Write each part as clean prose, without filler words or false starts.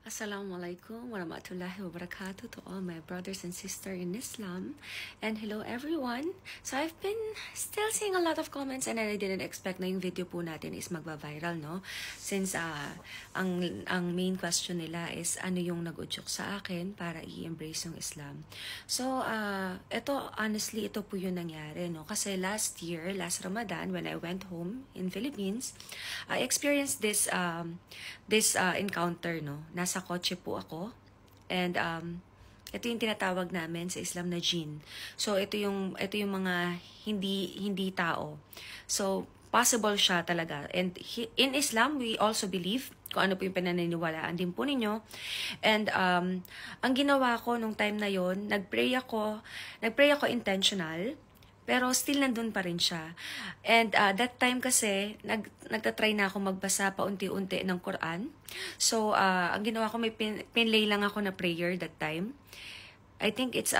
Assalamualaikum warahmatullahi wabarakatuh to all my brothers and sisters in Islam. And hello everyone. So I've been still seeing a lot of comments and I didn't expect na yung video po natin is magba-viral, no? Since ang main question nila is ano yung nag-udyok sa akin para i-embrace yung Islam. So honestly, ito po yung nangyari, no? Kasi last Ramadan, when I went home in Philippines, I experienced this encounter, no? Nasa kotse po ako and ito yung tinatawag namin sa Islam na jinn. So ito yung mga hindi tao. So possible siya talaga. And in Islam, we also believe kung ano po yung pananiniwalaan din po ninyo. And ang ginawa ko nung time na yon, nagpray ako intentional. Pero still nandun pa rin siya. And that time kasi, nagtatry na ako magbasa paunti-unti ng Quran. So, ang ginawa ko, may pinlay lang ako na prayer that time. I think it's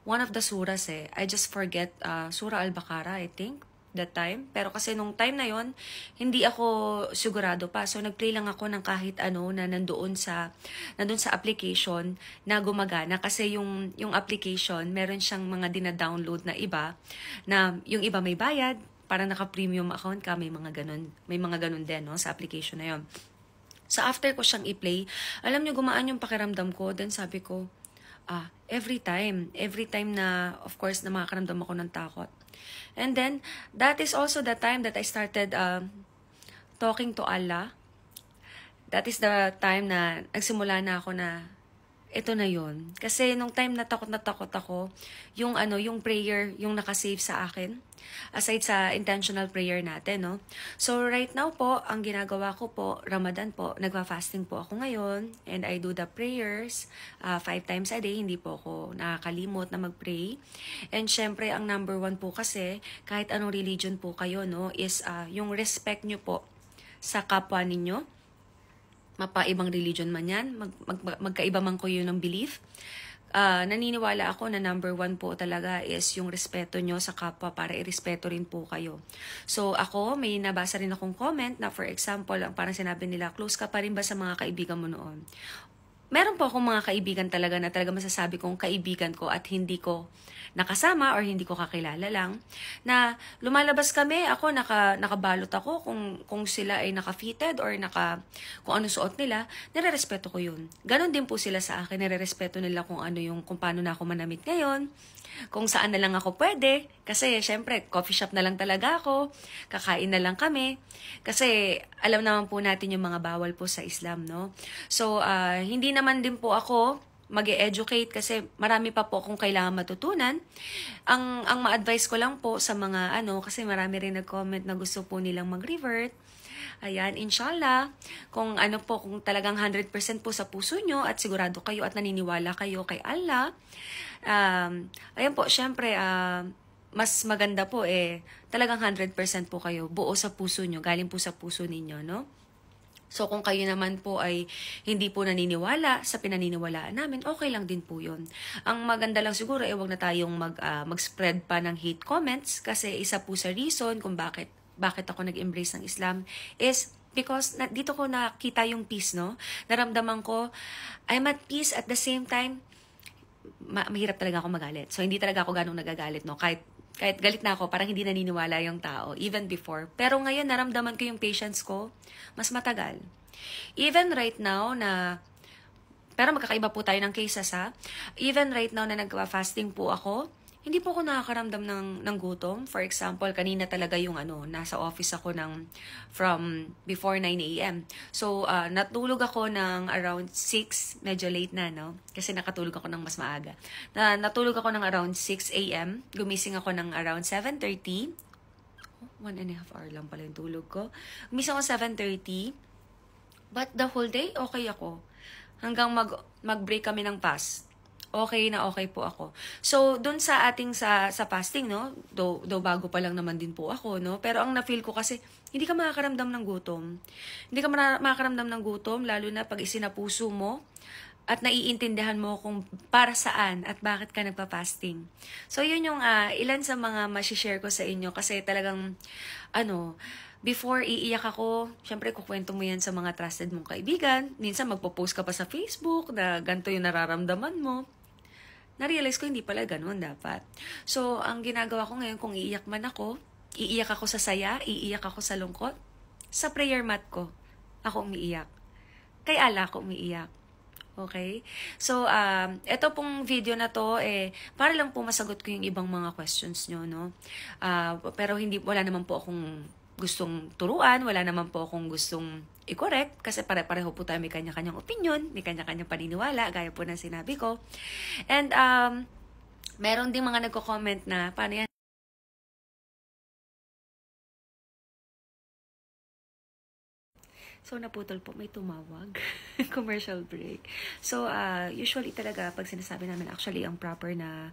one of the surahs eh. I just forget, Surah Al-Baqarah, I think, that time. Pero kasi nung time na yon hindi ako sigurado pa. So, nag-play lang ako ng kahit ano na nandun sa application na gumagana. Kasi yung application, meron siyang mga dina-download na iba, na yung iba may bayad, parang naka-premium account ka, may mga ganun din, no, sa application na yon. So, after ko siyang i-play, alam niyo, gumaan yung pakiramdam ko. Then sabi ko, every time na, of course, na makakaramdam ako ng takot. And then, that is also the time that I started talking to Allah. That is the time na nagsimula na ako na, ito na yun. Kasi nung time na takot ako, yung prayer, yung nakasave sa akin, aside sa intentional prayer natin, no? So, right now po, ang ginagawa ko po, Ramadan po, nagpa-fasting po ako ngayon, and I do the prayers 5 times a day, hindi po ako nakakalimot na mag-pray. And syempre, ang number 1 po kasi, kahit anong religion po kayo, no, is yung respect nyo po sa kapwa ninyo, mapaibang religion man yan, magkaiba man ko yun ng belief. Naniniwala ako na number 1 po talaga is yung respeto nyo sa kapwa para irespeto rin po kayo. So ako, may nabasa rin akong comment na for example, parang sinabi nila, close ka pa rin ba sa mga kaibigan mo noon? Meron po akong mga kaibigan talaga na talaga masasabi kong kaibigan ko at hindi ko nakasama or hindi ko kakilala lang, na lumalabas kami, ako nakabalot ako kung sila ay naka-fitted or kung ano suot nila, nire-respeto ko yun. Ganon din po sila sa akin, nire-respeto nila kung paano na ako manamit ngayon, kung saan na lang ako pwede, kasi syempre coffee shop na lang talaga ako, kakain na lang kami, kasi alam naman po natin yung mga bawal po sa Islam, no? So, hindi naman din po ako mag-e-educate kasi marami pa po akong kailangan matutunan. Ang ma-advise ko lang po sa mga kasi marami rin nag-comment na gusto po nilang mag-revert. Ayan, inshallah, kung talagang 100% po sa puso nyo at sigurado kayo at naniniwala kayo kay Allah, ayan po, syempre, mas maganda po talagang 100% po kayo, buo sa puso nyo, galing po sa puso ninyo, no? So, kung kayo naman po ay hindi po naniniwala sa pinaniniwalaan namin, okay lang din po yun. Ang maganda lang siguro, wag na tayong mag-spread pa ng hate comments kasi isa po sa reason kung bakit ako nag-embrace ng Islam is because dito ko nakita yung peace, no? Naramdaman ko, I'm at peace at the same time, mahirap talaga ako magalit. So, hindi talaga ako ganong nagagalit, no? Kahit galit na ako, parang hindi naniniwala yung tao, even before. Pero ngayon, naramdaman ko yung patience ko, mas matagal. Even right now pero magkakaiba po tayo ng cases, ha? Even right now na nagpa-fasting po ako, hindi po ako nakakaramdam ng gutom. For example, kanina talaga yung nasa office ako from before 9 a.m. So, natulog ako ng around 6, medyo late na, no? Kasi nakatulog ako ng mas maaga. Natulog ako ng around 6 a.m. Gumising ako ng around 7:30. 1.5 hour lang pala yung tulog ko. Gumising ako 7:30. But the whole day, okay ako. Hanggang mag-break kami ng fast. Okay na okay po ako. So, dun sa ating sa fasting, no? Though bago pa lang naman din po ako, no? Pero ang na-feel ko kasi, hindi ka makakaramdam ng gutom. Hindi ka makakaramdam ng gutom, lalo na pag isinapuso mo at naiintindihan mo kung para saan at bakit ka nagpa-fasting. So, yun yung ilan sa mga masishare ko sa inyo kasi talagang, before iiyak ako, syempre kukwento mo yan sa mga trusted mong kaibigan. Minsan magpo-post ka pa sa Facebook na ganito yung nararamdaman mo. Na-realize ko hindi pala ganun dapat. So, ang ginagawa ko ngayon, kung iiyak man ako, iiyak ako sa saya, iiyak ako sa lungkot, sa prayer mat ko, ako umiiyak. Kay Allah ako umiiyak. Okay? So, ito pong video na to, para lang po masagot ko yung ibang mga questions nyo, no? Pero wala naman po akong gustong turuan, wala naman po akong gustong i-correct, kasi pare-pareho po tayo may kanya-kanyang opinion, may kanya-kanyang paniniwala, gaya po ng sinabi ko. And, meron ding mga nagko-comment na, paano yan? So, naputol po, may tumawag. Commercial break. So, usually talaga, pag sinasabi namin, actually, ang proper na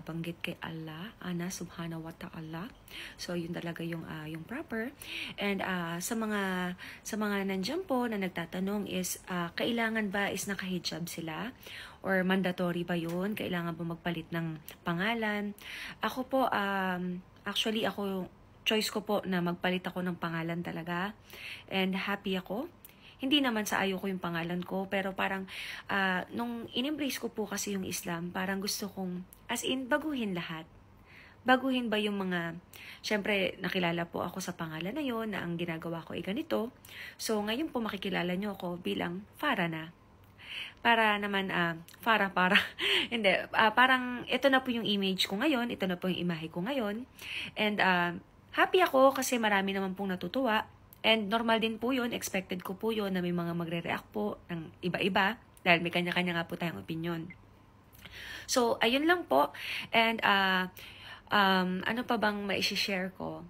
banggit kay Allah, Ana Subhanahu wa Ta'ala. So, yun talaga yung proper. And sa mga nandiyan po na nagtatanong is, kailangan ba is nakahijab sila? Or mandatory ba yun? Kailangan ba magpalit ng pangalan? Ako po, actually, choice ko po na magpalit ako ng pangalan talaga. And happy ako. Hindi naman sa ayaw ko yung pangalan ko, pero parang nung in-embrace ko po kasi yung Islam, parang gusto kong, as in, baguhin lahat. Baguhin ba yung mga, syempre, nakilala po ako sa pangalan na yon na ang ginagawa ko ay ganito. So, ngayon po makikilala nyo ako bilang Farah na. Para naman, hindi, parang ito na po yung image ko ngayon, ito na po yung imahe ko ngayon. And, happy ako kasi marami naman pong natutuwa. And normal din po yun, expected ko po yun na may mga magre-react po ng iba-iba dahil may kanya-kanya nga po tayong opinion. So, ayun lang po. And ano pa bang mai-share ko?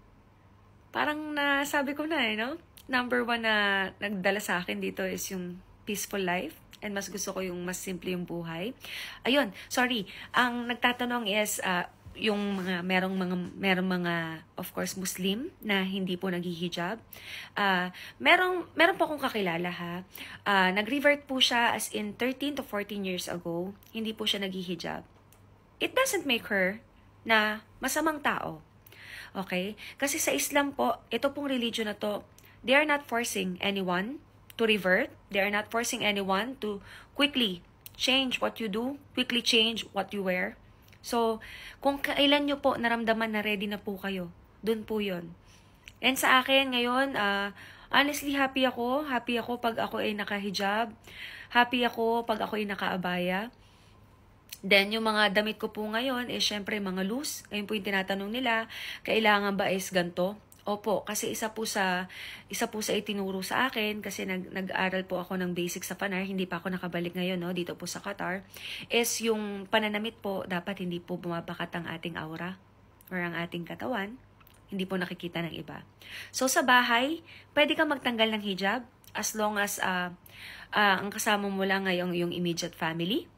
Parang nasabi ko na no? Number 1 na nagdala sa akin dito is yung peaceful life. And mas gusto ko yung mas simple yung buhay. Ayun, sorry. Ang nagtatanong is, yung merong mga of course Muslim na hindi po naghihijab. Meron po akong kakilala ha. Nag-revert po siya as in 13 to 14 years ago. Hindi po siya naghihijab. It doesn't make her na masamang tao. Okay? Kasi sa Islam po, ito pong religion na to, they are not forcing anyone to revert. They are not forcing anyone to quickly change what you do, quickly change what you wear. So, kung kailan nyo po naramdaman na ready na po kayo, dun po yun. And sa akin ngayon, honestly, happy ako. Happy ako pag ako ay nakahijab. Happy ako pag ako ay nakaabaya. Then, yung mga damit ko po ngayon, syempre mga loose. Ayun po yung tinatanong nila, kailangan ba is ganito? Opo, kasi isa po sa itinuro sa akin kasi nag-aral po ako ng basics sa Panar, hindi pa ako nakabalik ngayon dito po sa Qatar, is yung pananamit po dapat hindi po bumabakat ang ating aura or ang ating katawan, hindi po nakikita ng iba. So sa bahay, pwede kang magtanggal ng hijab as long as ang kasama mo lang ngayong yung immediate family.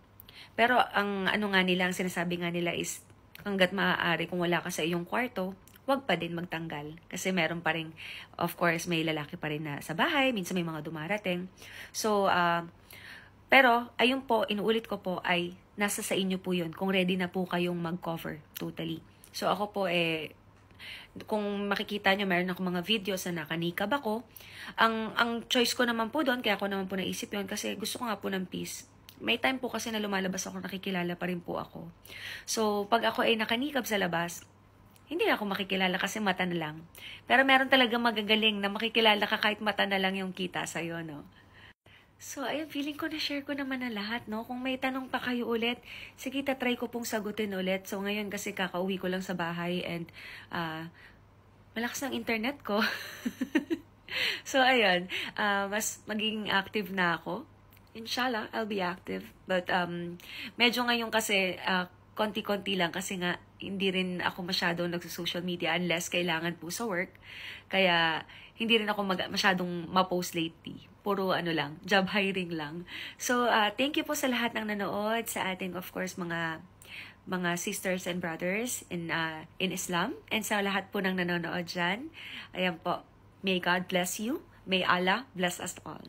Pero ang ang sinasabi nga nila is hangga't maaari kung wala ka sa iyong kwarto, wag pa din magtanggal. Kasi meron pa rin, of course, may lalaki pa rin na sa bahay. Minsan may mga dumarating. So, pero, ayun po, inuulit ko po, ay nasa sa inyo po yun. Kung ready na po kayong mag-cover totally. So, ako po, kung makikita nyo, meron ako mga videos na nakanikab ako. Ang choice ko naman po doon, kaya ako naman po naisip yun, kasi gusto ko nga po ng peace. May time po kasi na lumalabas ako, nakikilala pa rin po ako. So, pag ako ay nakanikab sa labas, hindi na ako makikilala kasi mata na lang. Pero meron talagang magagaling na makikilala ka kahit mata na lang yung kita sa'yo, no? So, ayun, feeling ko na-share ko naman na lahat, no? Kung may tanong pa kayo ulit, sige, tatry ko pong sagutin ulit. So, ngayon kasi kakauwi ko lang sa bahay and malakas ng internet ko. So, ayun, mas magiging active na ako. Inshallah, I'll be active. But, medyo ngayon kasi, konti-konti lang kasi nga hindi rin ako masyado nagsa-social media unless kailangan po sa work. Kaya hindi rin ako masyadong ma-post lately. Puro job hiring lang. So, thank you po sa lahat ng nanood, sa ating of course mga sisters and brothers in Islam, and sa lahat po ng nanonood dyan. Ayan po. May God bless you. May Allah bless us all.